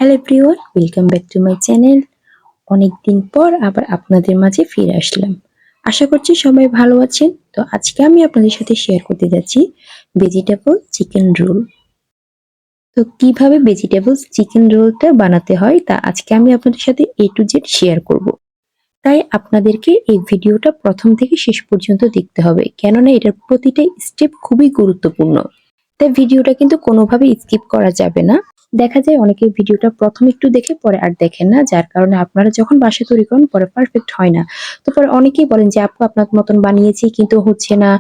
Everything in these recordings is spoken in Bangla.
Hello everyone, welcome back to my channel. অনেকদিন পর আবার আপনাদের মাঝে ফিরে আসলাম। আশা করছি সবাই ভালো আছেন। তো আজকে আমি আপনাদের সাথে শেয়ার করতে যাচ্ছি ভেজিটেবল চিকেন রোল। তো কিভাবে ভেজিটেবল চিকেন রোলটা বানাতে হয় তা আজকে আমি আপনাদের সাথে A to Z শেয়ার করব। তাই আপনাদেরকে এই ভিডিওটা প্রথম থেকে শেষ পর্যন্ত দেখতে হবে, কেননা এটার প্রতিটা স্টেপ খুবই গুরুত্বপূর্ণ। তাই ভিডিওটা কিন্তু কোনোভাবেই স্কিপ করা যাবে না। দেখা যায় অনেকে ভিডিওটা প্রথম একটু দেখে পরে আর দেখেন না, যার কারণে আপনারা যখন বাসায় তৈরি করেন পরে পারফেক্ট হয় না। তো পরে অনেকেই বলেন যে আপু আপনার মতন বানিয়েছি কিন্তু হচ্ছে না।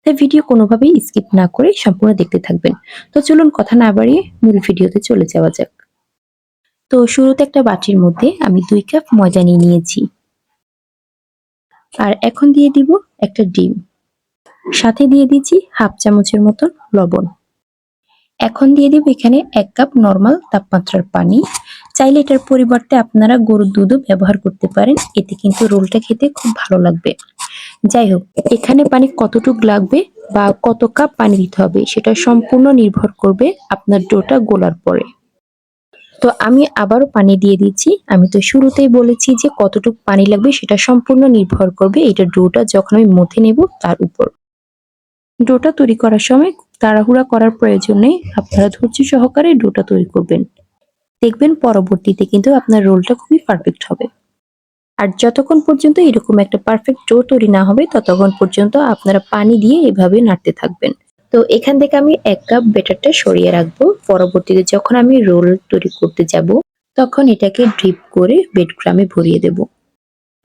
তাই ভিডিও কোনোভাবেই স্কিপ না করে সম্পূর্ণ দেখতে থাকবেন। তো চলুন কথা না বাড়িয়ে মূল ভিডিওতে চলে যাওয়া যাক। তো শুরুতে একটা বাটির মধ্যে আমি 2 কাপ ময়দা নিয়ে নিয়েছি। আর এখন দিয়ে দিব একটা ডিম, সাথে দিয়ে দিচ্ছি হাফ চামচের মতো লবণ। এখন দিয়ে দিব এখানে 1 কাপ নরমাল তাপমাত্রার পানি। চাইলে এটার পরিবর্তে আপনারা গরুর দুধও ব্যবহার করতে পারেন, এতে কিন্তু রোলটা খেতে খুব ভালো লাগবে। যাই হোক, এখানে পানি কতটুক লাগবে বা কত কাপ পানি দিতে হবে সেটা সম্পূর্ণ নির্ভর করবে আপনার ডোটা গোলার পরে। তো আমি আবারও পানি দিয়ে দিচ্ছি। আমি তো শুরুতেই বলেছি যে কতটুক পানি লাগবে সেটা সম্পূর্ণ নির্ভর করবে এটা ডোটা যখন আমি মথে নেব তার উপর। ডোটা তৈরি করার সময় তাড়াহুড়া করার প্রয়োজন নেই, আপনারা ধৈর্য সহকারে ডোটা তৈরি করবেন। দেখবেন পরবর্তীতে কিন্তু আপনার রোলটা খুবই পারফেক্ট হবে। আর যতক্ষণ পর্যন্ত এরকম একটা পারফেক্ট ডো তৈরি না হবে ততক্ষণ পর্যন্ত আপনারা পানি দিয়ে এভাবে নাড়তে থাকবেন। তো এখান থেকে আমি 1 কাপ ব্যাটারটা সরিয়ে রাখবো। পরবর্তীতে যখন আমি রোল তৈরি করতে যাব তখন এটাকে ড্রিপ করে ব্রেড ক্রামে ভরিয়ে দেব।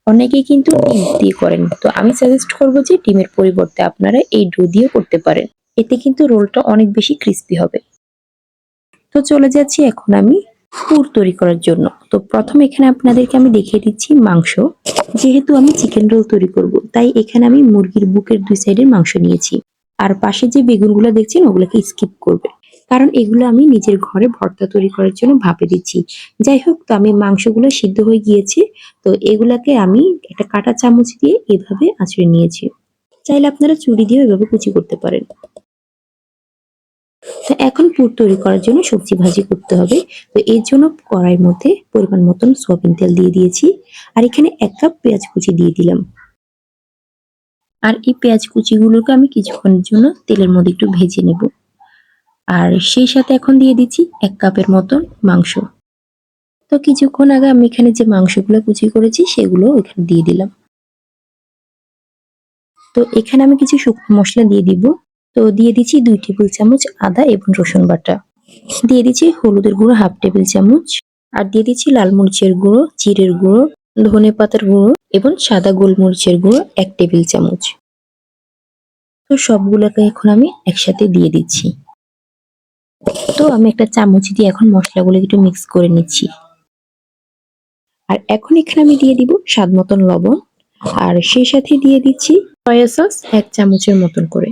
অনেকেই কিন্তু ডিম দিয়ে করেন, তো আমি সাজেস্ট করবো যে ডিমের পরিবর্তে আপনারা এই ডো দিয়ে করতে পারেন। এতে কিন্তু রোলটা অনেক বেশি ক্রিস্পি হবে। তো চলে যাচ্ছি এখন আমি পুর তৈরি করার জন্য। তো প্রথমে এখানে আপনাদেরকে আমি দেখিয়ে দিচ্ছি মাংস। যেহেতু আমি চিকেন রোল তৈরি করব তাই এখানে আমি মুরগির বুকের 2 সাইডের মাংস নিয়েছি। আর পাশে যে বেগুনগুলো দেখছেন ওগুলোকে স্কিপ করবে, কারণ এগুলো আমি নিজের ঘরে ভর্তা তৈরি করার জন্য ভাপে দিচ্ছি। যাই হোক, তো আমি মাংসগুলো সিদ্ধ হয়ে গিয়েছে। তো এগুলাকে আমি একটা কাঁটা চামচ দিয়ে এভাবে আঁচড়ে নিয়েছি। চাইলে আপনারা ছুরি দিয়ে এভাবে কুচি করতে পারেন। তো এখন পুর তৈরি করার জন্য সবজি ভাজি করতে হবে। তো এর জন্য কড়াইয়ের মধ্যে পরিমাণ মতন সয়াবিন তেল দিয়ে দিয়েছি। আর এখানে 1 কাপ পেঁয়াজ কুচি দিয়ে দিলাম। আর এই পেঁয়াজ কুচিগুলোকে আমি কিছুক্ষণের জন্য তেলের মধ্যে একটু ভেজে নেব। আর সেই সাথে এখন দিয়ে দিচ্ছি 1 কাপের মতন মাংস। তো কিছুক্ষণ আগে আমি এখানে যে মাংসগুলো কুচি করেছি সেগুলো এখানে দিয়ে দিলাম। তো এখানে আমি কিছু শুকনো মশলা দিয়ে দিব। তো দিয়ে দিচ্ছি 2 টেবিল চামচ আদা এবং রসুন বাটা। দিয়ে দিচ্ছি হলুদের গুঁড়ো হাফ টেবিল চামচ। আর দিয়ে দিচ্ছি লাল মরিচের গুঁড়ো, জিরের গুঁড়ো, ধনে পাতার গুঁড়ো এবং সাদা গোলমরিচের গুঁড়ো 1 টেবিল চামচ। তো সবগুলোকে এখন আমি একসাথে দিয়ে দিচ্ছি। তো আমি একটা চামচ দিয়ে এখন মশলাগুলো একটু মিক্স করে নিচ্ছি। আর এখন এখানে আমি দিয়ে দিব স্বাদ মতন লবণ। আর সেই সাথে দিয়ে দিচ্ছি সয়া সস 1 চামচের মতন করে।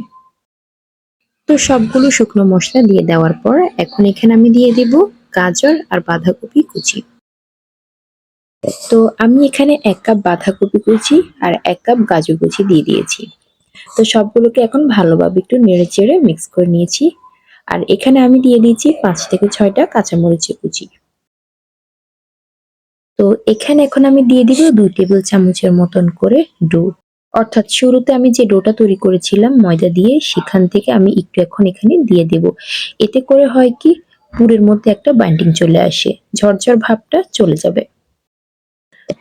তো সবগুলো শুকনো মশলা দিয়ে দেওয়ার পর এখন এখানে আমি দিয়ে দিব গাজর আর বাঁধাকপি কুচি। তো আমি এখানে 1 কাপ বাঁধাকপি কুচি আর 1 কাপ গাজর কুচি দিয়ে দিয়েছি। তো সবগুলোকে এখন ভালোভাবে একটু নেড়েচেড়ে মিক্স করে নিয়েছি। আর এখানে আমি দিয়ে দিয়েছি 5 থেকে 6টা কাঁচামরিচের কুচি। তো এখানে এখন আমি দিয়ে দিব 2 টেবিল চামচের মতন করে ডো। অর্থাৎ শুরুতে আমি যে ডোটা তৈরি করেছিলাম ময়দা দিয়ে সেখান থেকে আমি একটু এখন এখানে দিয়ে দেব। এতে করে হয় কি, পুরের মধ্যে একটা বাইন্ডিং চলে আসে, ঝরঝর ভাবটা চলে যাবে।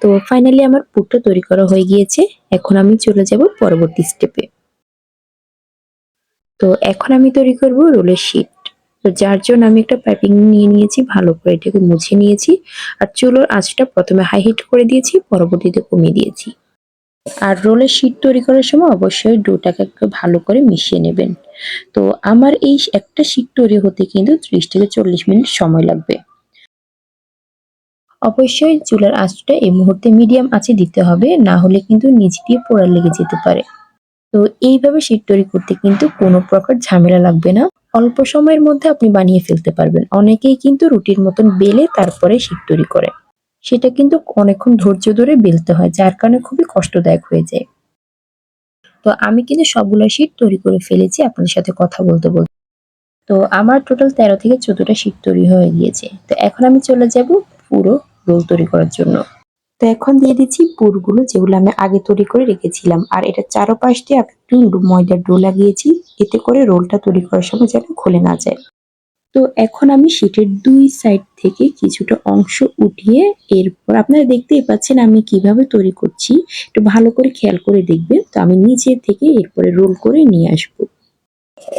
তো ফাইনালি আমার পুরটা তৈরি করা হয়ে গিয়েছে। এখন আমি চলে যাব পরবর্তী স্টেপে। তো এখন আমি তৈরি করব রোলের শীট। তো যার জন্য আমি একটা পাইপিং নিয়ে নিয়েছি, ভালো করে এটাকে মুছে নিয়েছি। আর চুলোর আঁচটা প্রথমে হাই হিট করে দিয়েছি, পরবর্তীতে কমিয়ে দিয়েছি। আর রোলের শীট তৈরি করার সময় অবশ্যই ডোটাকে একটু ভালো করে মিশিয়ে নেবেন। তো আমার এই একটা শীট তৈরি হতে কিন্তু 30 থেকে 40 মিনিট সময় লাগবে। অবশ্যই চুলার আঁচটা এই মুহূর্তে মিডিয়াম আঁচে দিতে হবে, না হলে কিন্তু নিচ দিয়ে পোড়া লেগে যেতে পারে। তো এইভাবে শীট তৈরি করতে কিন্তু কোনো প্রকার ঝামেলা লাগবে না। অল্প সময়ের মধ্যে আপনি বানিয়ে ফেলতে পারবেন। অনেকেই কিন্তু রুটির মতন বেলে তারপরে শীট তৈরি করে। সেটা কিন্তু অনেকক্ষণ ধৈর্য ধরে বেলতে হয়, যার কারণে খুবই কষ্টদায়ক হয়ে যায়। তো আমি কিন্তু সবগুলা শীট তৈরি করে ফেলেছি আপনাদের সাথে কথা বলতে বলতে। তো আমার টোটাল 13 থেকে 14টা শীট তৈরি হয়ে গিয়েছে। তো এখন আমি চলে যাব পুরো রোল তৈরি করার জন্য। তো এখন দিয়ে দিচ্ছি পুরগুলো যেগুলো আমি আগে তৈরি করে রেখেছিলাম। আর এটা চারপাশ দিয়ে একটু ময়দার ডো লাগিয়েছি, এতে করে রোলটা তৈরি করার সময় যেন খুলে না যায়। তো এখন আমি শীটের 2 সাইড থেকে কিছুটা অংশ উঠিয়ে এরপর আপনারা দেখতেই পাচ্ছেন আমি কিভাবে তৈরি করছি। একটু ভালো করে খেয়াল করে দেখবেন। তো আমি নিচে থেকে এরপরে রোল করে নিয়ে আসবো।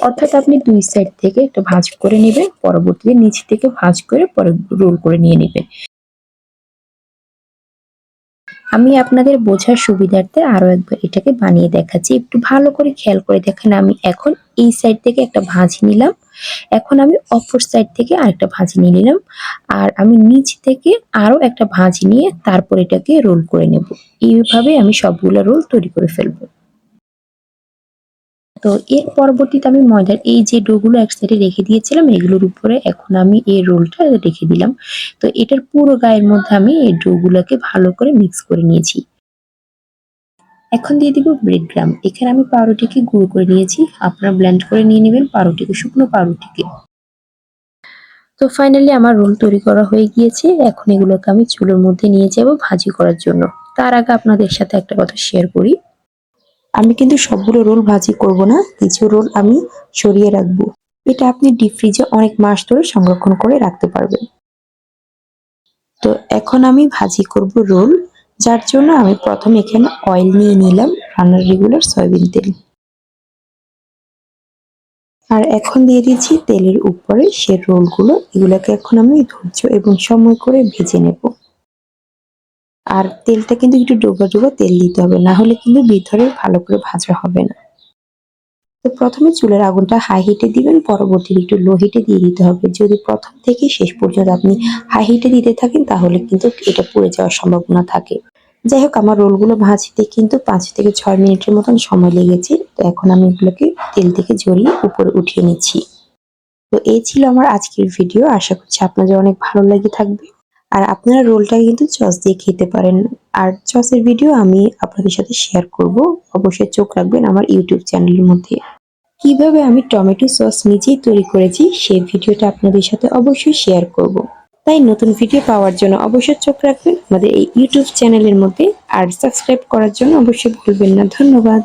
অর্থাৎ আপনি 2 সাইড থেকে একটা ভাঁজ করে নিবেন, পরবর্তীতে নিচ থেকে ভাঁজ করে পরে রোল করে নিয়ে নিবেন। আমি আপনাদের বোঝার সুবিধার্থে আরো একবার এটাকে বানিয়ে দেখাচ্ছি। একটু ভালো করে খেয়াল করে দেখেন আমি এখন এই সাইড থেকে একটা ভাঁজ নিলাম। এখন আমি অপর সাইড থেকে আরেকটা ভাঁজ নিয়ে নিলাম। আর আমি নিচ থেকে আরো একটা ভাঁজ নিয়ে তারপর এটাকে রোল করে নেব। এইভাবে আমি সবগুলা রোল তৈরি করে ফেলবো। তো এর পরবর্তীতে আমি ময়দার এই যে ডো গুলো এক সাইডে রেখে দিয়েছিলাম এগুলোর উপরে এখন আমি এই রোলটা রেখে দিলাম। তো এটার পুরো গায়ের মধ্যে আমি এই ডো গুলাকে ভালো করে মিক্স করে নিয়েছি। এখন দিয়ে দিব ব্রেড ক্রাম্ব। এখানে আমি পাউরুটিকে গুঁড়ো করে নিয়েছি। আপনারা ব্লেন্ড করে নিয়ে নেবেন পাউরুটিকে, শুকনো পাউরুটিকে। তো ফাইনালি আমার রোল তৈরি করা হয়ে গিয়েছে। এখন এগুলোকে আমি চুলোর মধ্যে নিয়ে যাব ভাজি করার জন্য। তার আগে আপনাদের সাথে একটা কথা শেয়ার করি। আমি কিন্তু সবগুলো রোল ভাজি করব না, কিছু রোল আমি সরিয়ে রাখবো। এটা আপনি ডিপ ফ্রিজে অনেক মাস ধরে সংরক্ষণ করে রাখতে পারবেন। তো এখন আমি ভাজি করব রোল, যার জন্য আমি প্রথমে এখানে অয়েল নিয়ে নিলাম, রান্নার রেগুলার সয়াবিন তেল। আর এখন দিয়ে দিচ্ছি তেলের উপরে সে রোলগুলো, এগুলোকে এখন আমি ধৈর্য এবং সময় করে ভেজে নেব। আর তেলটা কিন্তু একটু ডোবা ডোবা তেল দিতে হবে, না হলে কিন্তু ভিতরে ভালো করে ভাজা হবে না। তো প্রথমে চুলার আগুনটা হাই হিটে দিবেন, পরবর্তীতে একটু লো হিটে দিয়ে দিতে হবে। যদি প্রথম থেকে শেষ পর্যন্ত আপনি হাই হিটে দিতে থাকেন তাহলে কিন্তু এটা পুড়ে যাওয়ার সম্ভাবনা থাকে। যাই হোক আমার রোলগুলো ভাজতে কিন্তু 5 থেকে 6 মিনিটের মতন সময় লেগেছে। তো এখন আমি এগুলোকে তেল থেকে ঝরিয়ে উপরে উঠিয়ে নিচ্ছি। তো এই ছিল আমার আজকের ভিডিও। আশা করছি আপনাদের অনেক ভালো লেগে থাকবে। আর আপনারা রোলটা কিন্তু সস দিয়ে খেতে পারেন। আর সসের ভিডিও আমি আপনাদের সাথে শেয়ার করব। অবশ্যই চোখ রাখবেন আমার ইউটিউব চ্যানেলের মধ্যে। কিভাবে আমি টমেটো সস নিজেই তৈরি করেছি সেই ভিডিওটা আপনাদের সাথে অবশ্যই শেয়ার করব। তাই নতুন ভিডিও পাওয়ার জন্য অবশ্যই চোখ রাখবেন আমাদের এই ইউটিউব চ্যানেলের মধ্যে। আর সাবস্ক্রাইব করার জন্য অবশ্যই ভুলবেন না। ধন্যবাদ।